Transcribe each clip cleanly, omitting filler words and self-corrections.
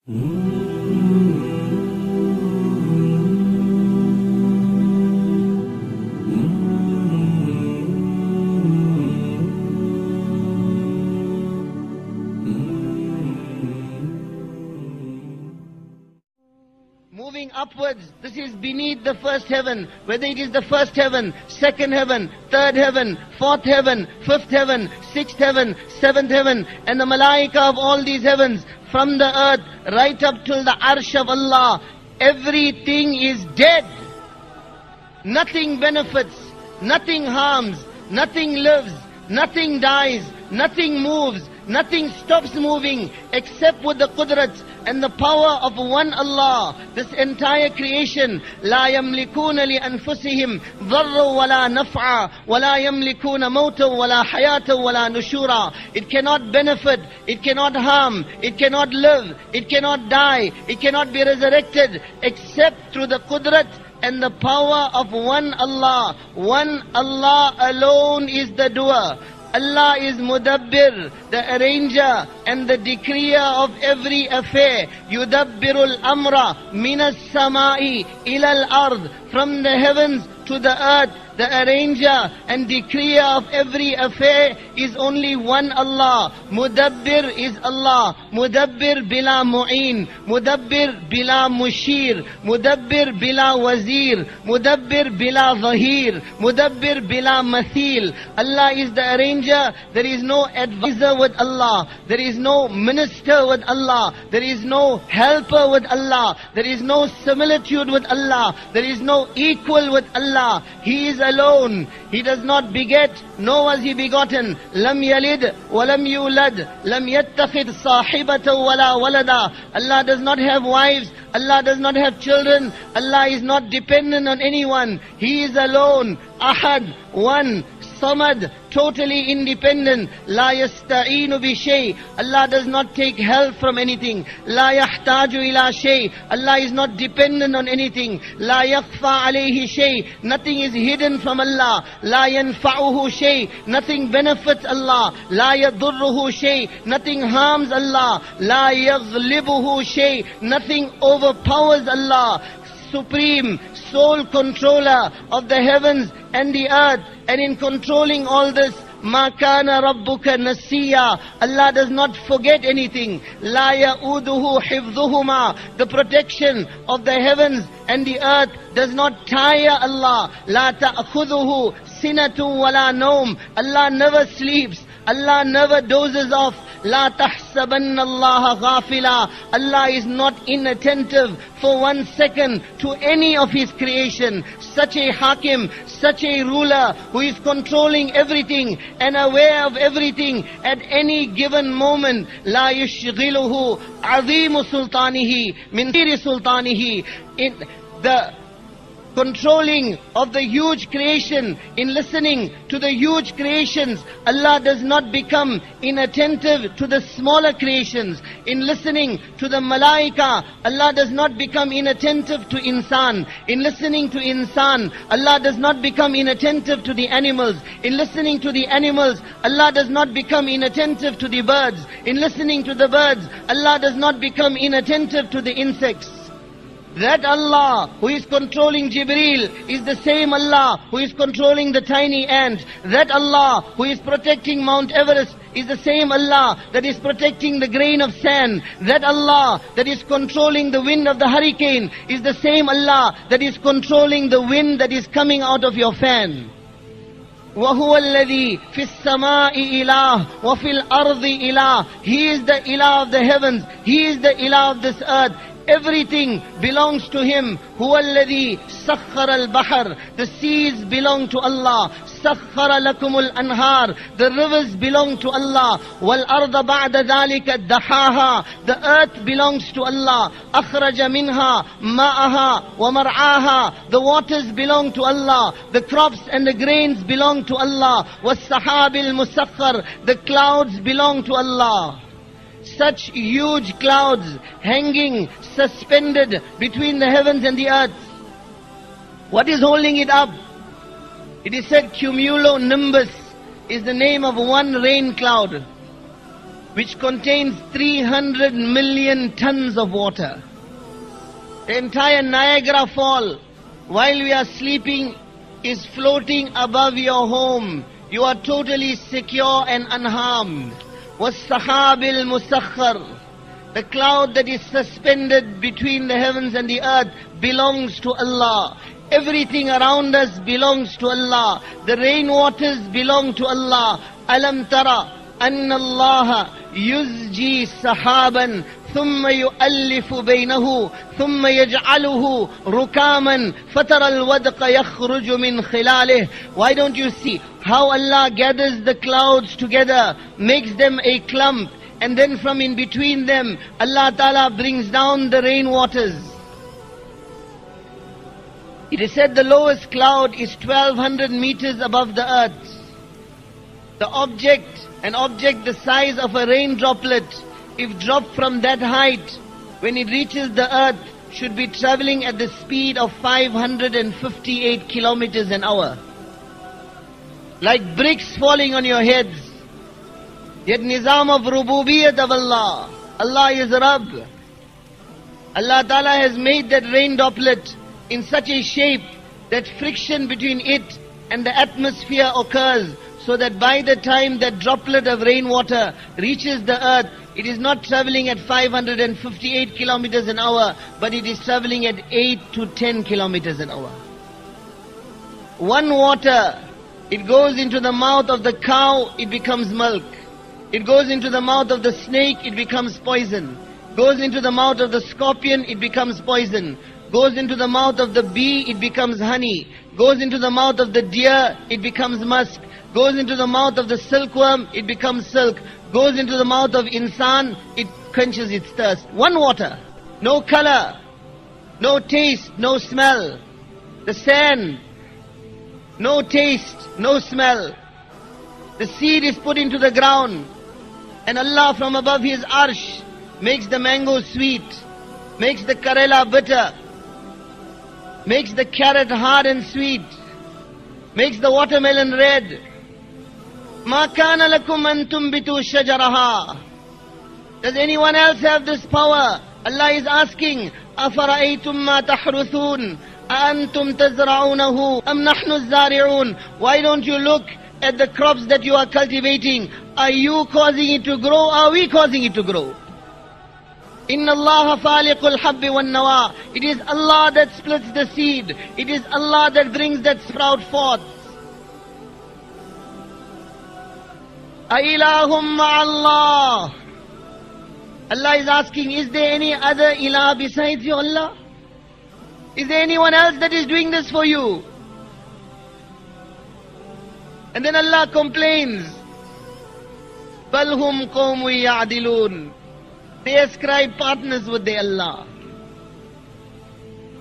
Moving upwards, this is beneath the first heaven, whether it is the first heaven, second heaven, third heaven, fourth heaven, fifth heaven, sixth heaven, seventh heaven, and the malaika of all these heavens, from the earth right up till the arsh of Allah, everything is dead. Nothing benefits, nothing harms, nothing lives, nothing dies, nothing moves, nothing stops moving except with the qudrat and the power of one Allah. This entire creation, لا يملكون لأنفسهم ضرا ولا نفعا ولا يملكون موتا ولا حياة ولا نشورا. It cannot benefit, it cannot harm, it cannot live, it cannot die, it cannot be resurrected except through the qudrat and the power of one Allah. One Allah alone is the doer. Allah is Mudabbir, the arranger and the decreer of every affair. Yudabbirul amra minas samai ilal ard. From the heavens to the earth, the arranger and decreer of every affair is only one Allah. Mudabbir is Allah. Mudabbir bila mu'een. Mudabbir bila mushir. Mudabbir bila wazir. Mudabbir bila zahir. Mudabbir bila mathil. Allah is the arranger. There is no advisor with Allah. There is no minister with Allah. There is no helper with Allah. There is no similitude with Allah. There is no equal with Allah. He is alone. He does not beget, nor was he begotten. Lam yalid wa lam yulad. Lam yattakhid sahibata wala walada. Allah does not have wives. Allah does not have children. Allah is not dependent on anyone. He is alone. Ahad, one. Samad, totally independent. La yasta'inu bi shay. Allah does not take help from anything. La yahtaju ila shay. Allah is not dependent on anything. La yakhfa alayhi shay. Nothing is hidden from Allah. La yanfa'uhu shay. Nothing benefits Allah. La yadurruhu shay. Nothing harms Allah. La yaghlibuhu shay. Nothing overpowers Allah. Supreme, sole controller of the heavens and the earth, and in controlling all this, Ma kana rabbuka nasiya. Allah does not forget anything. La ya'uduhu hifdhuhuma. The protection of the heavens and the earth does not tire Allah. La ta'khudhuhu sinatu wala nawm. Allah never sleeps. Allah never dozes off. La tahsabanna Allah ghafila. Allah is not inattentive for 1 second to any of His creation. Such a hakim, such a ruler who is controlling everything and aware of everything at any given moment. La yushghiluhu azimu sultanihi min siri sultanihi. In the controlling of the huge creation, in listening to the huge creations, Allah does not become inattentive to the smaller creations. In listening to the malaika, Allah does not become inattentive to insan. In listening to insan, Allah does not become inattentive to the animals. In listening to the animals, Allah does not become inattentive to the birds. In listening to the birds, Allah does not become inattentive to the insects. That Allah who is controlling Jibreel is the same Allah who is controlling the tiny ant. That Allah who is protecting Mount Everest is the same Allah that is protecting the grain of sand. That Allah that is controlling the wind of the hurricane is the same Allah that is controlling the wind that is coming out of your fan. وَهُوَ الَّذِي فِي السَّمَاءِ إِلَهٌ وَفِي الْأَرْضِ إِلَهٌ. He is the Ilah of the heavens. He is the Ilah of this earth. Everything belongs to Him. هُوَ الَّذِي سَخَّرَ الْبَحْرَ. The seas belong to Allah. سَخَّرَ لَكُمُ الْأَنْهَارِ. The rivers belong to Allah. وَالْأَرْضَ بَعْدَ ذَلِكَ دَحَاهَا. The earth belongs to Allah. أَخْرَجَ مِنْهَا مَاءَهَا وَمَرْعَاهَا. The waters belong to Allah. The crops and the grains belong to Allah. وَالسَّحَابِ الْمُسَخَّرِ. The clouds belong to Allah. Such huge clouds hanging, suspended between the heavens and the earth. What is holding it up? It is said cumulonimbus is the name of one rain cloud. which contains 300 million tons of water. The entire Niagara Fall, while we are sleeping, is floating above your home. You are totally secure and unharmed. وَالسَّحَابِ الْمُسَخَّرِ, the cloud that is suspended between the heavens and the earth belongs to Allah. Everything around us belongs to Allah. The rainwaters belong to Allah. Alam tara anna Allah yuzji sahaban thumma yu'allifu baynahu thumma yaj'aluhu rukaman fatara al-wadqa yakhruju min khilalih. Why don't you see how Allah gathers the clouds together, makes them a clump, and then from in between them Allah Ta'ala brings down the rainwaters. It is said the lowest cloud is 1200 meters above the earth. An object the size of a rain droplet, if dropped from that height, when it reaches the earth, should be traveling at the speed of 558 kilometers an hour. Like bricks falling on your heads. Yet nizam of rububiyyat of Allah. Allah is Rabb. Allah Ta'ala has made that rain droplet in such a shape that friction between it and the atmosphere occurs, so that by the time that droplet of rainwater reaches the earth, it is not traveling at 558 kilometers an hour, but it is traveling at 8 to 10 kilometers an hour. One water, it goes into the mouth of the cow, it becomes milk. It goes into the mouth of the snake, it becomes poison. Goes into the mouth of the scorpion, it becomes poison. Goes into the mouth of the bee, it becomes honey. Goes into the mouth of the deer, it becomes musk. Goes into the mouth of the silkworm, it becomes silk. Goes into the mouth of insan, it quenches its thirst. One water, no color, no taste, no smell. The sand, no taste, no smell. The seed is put into the ground, and Allah from above His arsh makes the mango sweet, makes the karela bitter, makes the carrot hard and sweet, makes the watermelon red. مَا كَانَ لَكُمْ أَن تُنْبِتُوا شَجَرَهَا. Does anyone else have this power? Allah is asking, أَفَرَأَيْتُمْ مَا تَحْرُثُونَ أَأَنْتُمْ تَزْرَعُونَهُ أَمْ نَحْنُ الزَّارِعُونَ. Why don't you look at the crops that you are cultivating? Are you causing it to grow? Are we causing it to grow? Inna Allah faliqul habbi wan nawa. It is Allah that splits the seed. It is Allah that brings that sprout forth. Ailahum ma'allah. Allah is asking, is there any other ilah besides your Allah? Is there anyone else that is doing this for you? And then Allah complains, Balhum qawmu ya'dilun. They ascribe partners with their Allah.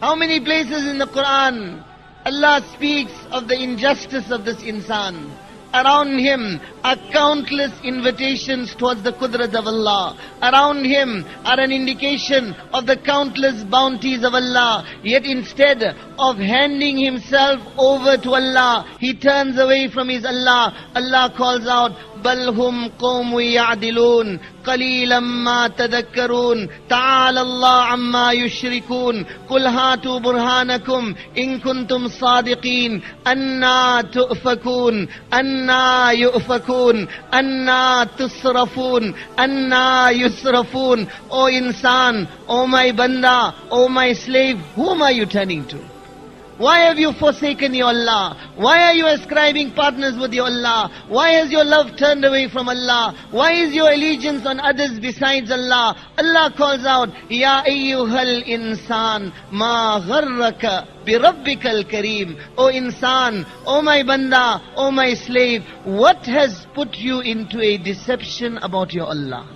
How many places in the Quran Allah speaks of the injustice of this insan? Around him are countless invitations towards the qudrat of Allah. Around him are an indication of the countless bounties of Allah. Yet instead of handing himself over to Allah, he turns away from his Allah. Allah calls out, بل هم قوم يعدلون قليلا ما تذكرون تعالى الله عما يشركون قل هاتوا برهانكم إن كنتم صادقين أنا تؤفكون أنا يؤفكون أنا تصرفون أنا يصرفون. O insan, O my banda, O my slave, whom are you turning to? Why have you forsaken your Allah? Why are you ascribing partners with your Allah? Why has your love turned away from Allah? Why is your allegiance on others besides Allah? Allah calls out, Ya ayyuhal insan, ma gharraka bi rabbikal kareem. O insan, O my banda, O my slave, what has put you into a deception about your Allah?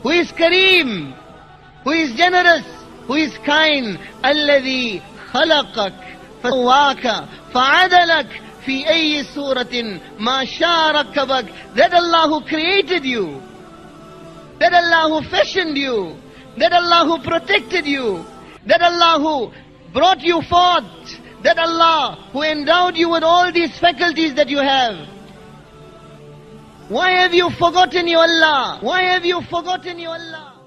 Who is Kareem? Who is generous? Who is kind? الذي خلقك فسواك فعدلك في أي سورة ما شاء ركبك. That Allah who created you, that Allah who fashioned you, that Allah who protected you, that Allah who brought you forth, that Allah who endowed you with all these faculties that you have. Why have you forgotten your Allah? Why have you forgotten your Allah?